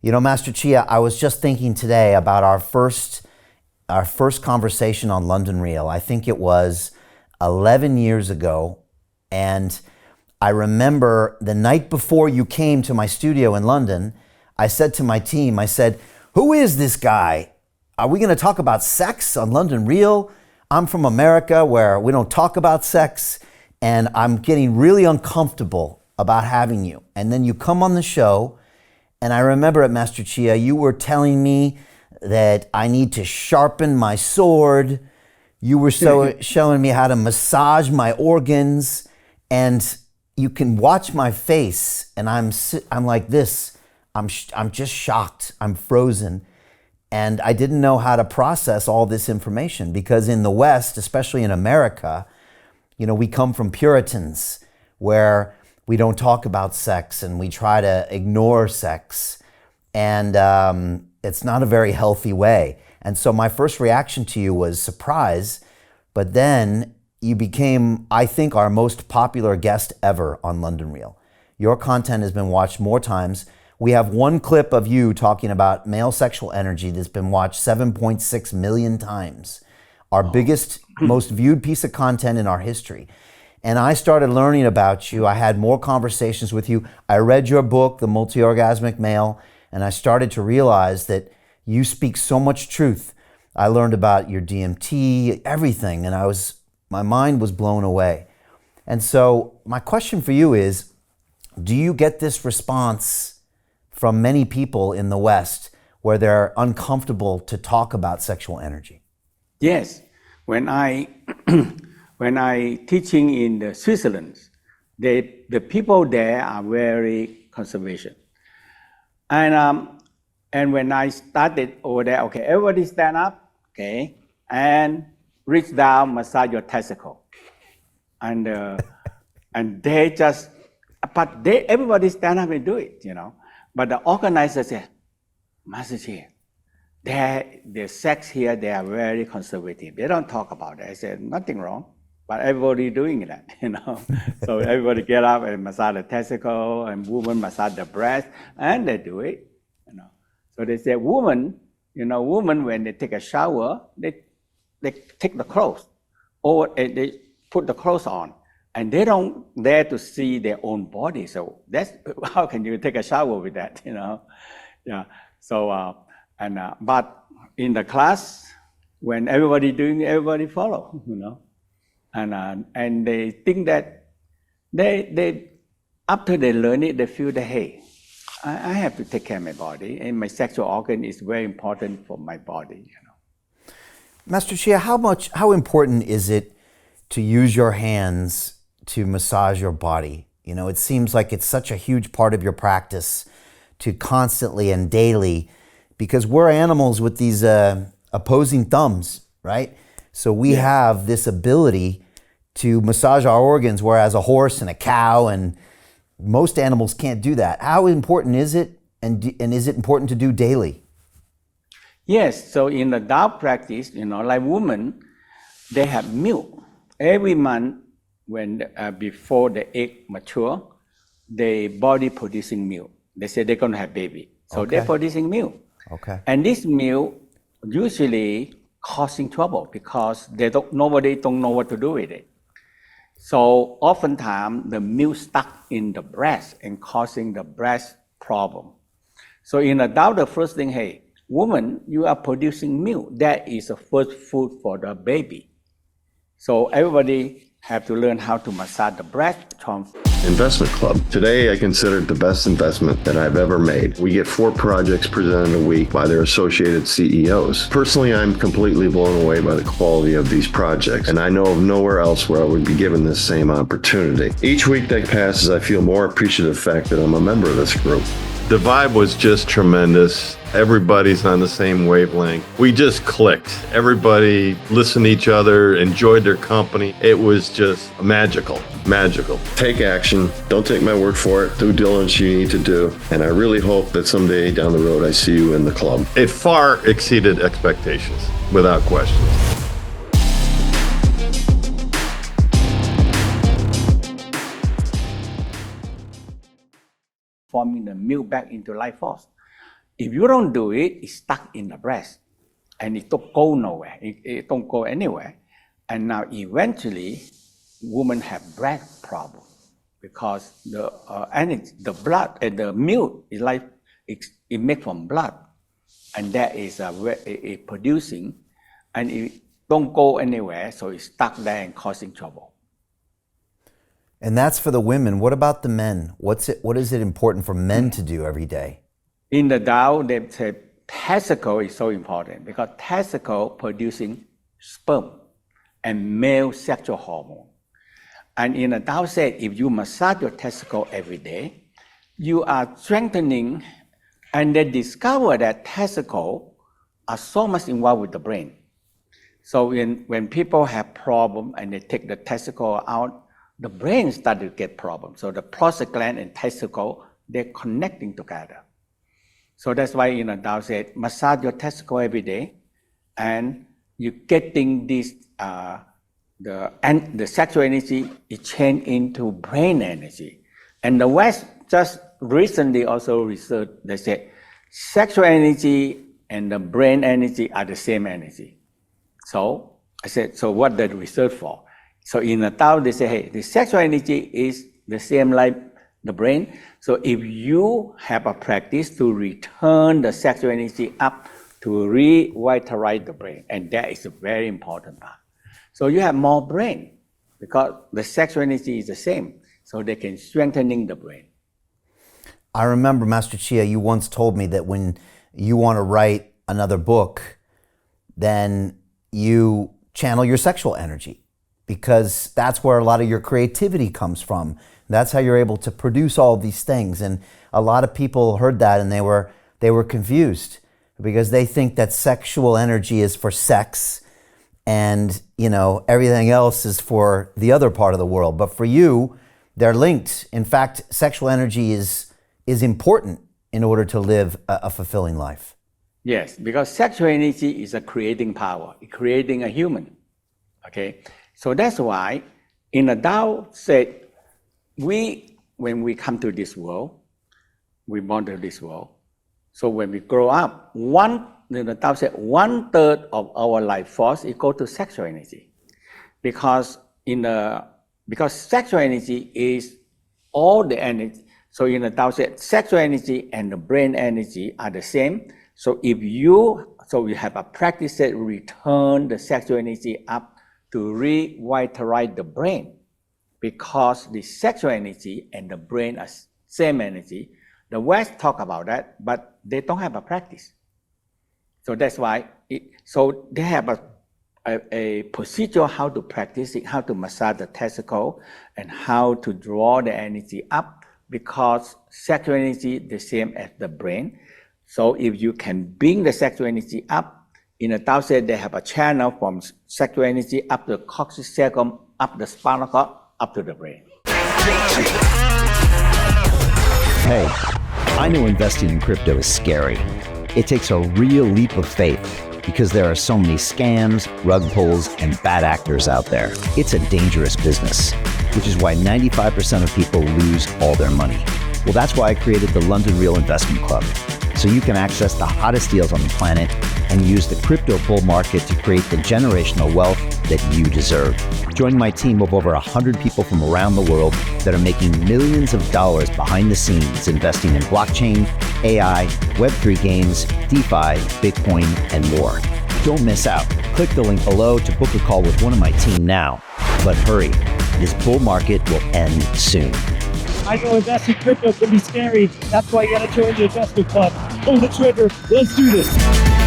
You know, Master Chia, I was just thinking today about our first conversation on London Real. I think it was 11 years ago. And I remember the night before you came to my studio in London, I said to my team, I said, who is this guy? Are we going to talk about sex on London Real? I'm from America where we don't talk about sex, and I'm getting really uncomfortable about having you. And then you come on the show, and I remember at Master Chia, you were telling me that I need to sharpen my sword. You were showing me how to massage my organs, and you can watch my face, and I'm like this. I'm just shocked. I'm frozen. And I didn't know how to process all this information because in the West, especially in America, you know, we come from Puritans where we don't talk about sex and we try to ignore sex. And it's not a very healthy way. And so my first reaction to you was surprise, but then you became, I think, our most popular guest ever on London Real. Your content has been watched more times. We have one clip of you talking about male sexual energy that's been watched 7.6 million times. Our biggest, most viewed piece of content in our history. And I started learning about you. I had more conversations with you. I read your book, The Multi-Orgasmic Male, and I started to realize that you speak so much truth. I learned about your DMT, everything, and my mind was blown away. And so my question for you is, do you get this response from many people in the West where they're uncomfortable to talk about sexual energy? Yes. When I teaching in the Switzerland, the people there are very conservative. And when I started over there, okay, everybody stand up, okay, and reach down, massage your testicle. And they just, everybody stand up and do it, you know. But the organizer said, Master Chia, the sex here, they are very conservative. They don't talk about it. I said, nothing wrong, but everybody doing that, you know. So everybody get up and massage the testicle, and women massage the breast, and they do it, you know. So they say, women when they take a shower, they take the clothes, or they put the clothes on. And they don't dare to see their own body. So that's, how can you take a shower with that, you know? Yeah. So, but in the class, when everybody doing, everybody follow, you know? And they think that they after they learn it, they feel that, hey, I have to take care of my body, and my sexual organ is very important for my body, you know? Master Chia, how important is it to use your hands to massage your body? You know, it seems like it's such a huge part of your practice to constantly and daily, because we're animals with these opposing thumbs, right? So we have this ability to massage our organs, whereas a horse and a cow and most animals can't do that. How important is it, and is it important to do daily? Yes, so in the Tao practice, you know, like women, they have milk every month. When before the egg mature, the body producing milk. They say they're going to have baby, so they're producing milk. Okay. And this milk usually causing trouble because nobody don't know what to do with it. So oftentimes the milk stuck in the breast and causing the breast problem. So in the Tao, the first thing, hey, woman, you are producing milk. That is the first food for the baby. So everybody have to learn how to massage the breast. Investment Club. Today, I consider it the best investment that I've ever made. We get 4 projects presented a week by their associated CEOs. Personally, I'm completely blown away by the quality of these projects, and I know of nowhere else where I would be given this same opportunity. Each week that passes, I feel more appreciative of the fact that I'm a member of this group. The vibe was just tremendous. Everybody's on the same wavelength. We just clicked. Everybody listened to each other, enjoyed their company. It was just magical. Take action. Don't take my word for it. Due diligence you need to do. And I really hope that someday down the road I see you in the club. It far exceeded expectations, without question. Forming the milk back into life force. If you don't do it, it's stuck in the breast. And it don't go nowhere. It don't go anywhere. And now eventually, women have breast problem because the energy, the blood and the milk is like it made from blood, and that is it producing, and it don't go anywhere, so it's stuck there and causing trouble. And that's for the women. What about the men? What is it important for men to do every day? In the Tao, they say testicle is so important because testicle producing sperm and male sexual hormone. And in the Tao said, if you massage your testicle every day, you are strengthening, and they discover that testicles are so much involved with the brain. So when people have problem and they take the testicle out, the brain starts to get problems. So the prostate gland and testicle, they're connecting together. So that's why the Tao said, massage your testicle every day, and you're getting this, the sexual energy is changed into brain energy. And the West just recently also research, they said, sexual energy and the brain energy are the same energy. So I said, so what the research for? So in the Tao, they say, hey, the sexual energy is the same like the brain. So if you have a practice to return the sexual energy up to revitalize the brain, and that is a very important part. So you have more brain because the sexual energy is the same, so they can strengthening the brain. I remember, Master Chia, you once told me that when you want to write another book, then you channel your sexual energy, because that's where a lot of your creativity comes from. That's how you're able to produce all these things. And a lot of people heard that and they were confused, because they think that sexual energy is for sex and, everything else is for the other part of the world. But for you, they're linked. In fact, sexual energy is important in order to live a fulfilling life. Yes, because sexual energy is a creating power, creating a human. Okay, so that's why in the Tao said, when we come to this world, we born to this world. So when we grow up, the Tao said 1/3 of our life force equal to sexual energy, because sexual energy is all the energy. So in the Tao said, sexual energy and the brain energy are the same. So we have a practice that return the sexual energy up to revitalize the brain, because the sexual energy and the brain are same energy. The West talk about that, but they don't have a practice. So that's why, so they have a procedure how to practice it, how to massage the testicle, and how to draw the energy up, because sexual energy is the same as the brain. So if you can bring the sexual energy up, in the Tao said they have a channel from sexual energy up the coccyx cecum, up the spinal cord, up to the brain. Hey, I know investing in crypto is scary. It takes a real leap of faith because there are so many scams, rug pulls, and bad actors out there. It's a dangerous business, which is why 95% of people lose all their money. Well, that's why I created the London Real Investment Club, so you can access the hottest deals on the planet and use the crypto bull market to create the generational wealth that you deserve. Join my team of over 100 people from around the world that are making millions of dollars behind the scenes investing in blockchain, AI, Web3 games, DeFi, Bitcoin, and more. Don't miss out. Click the link below to book a call with one of my team now. But hurry, this bull market will end soon. I know investing crypto can be scary. That's why you gotta join the investment club. Pull the trigger. Let's do this.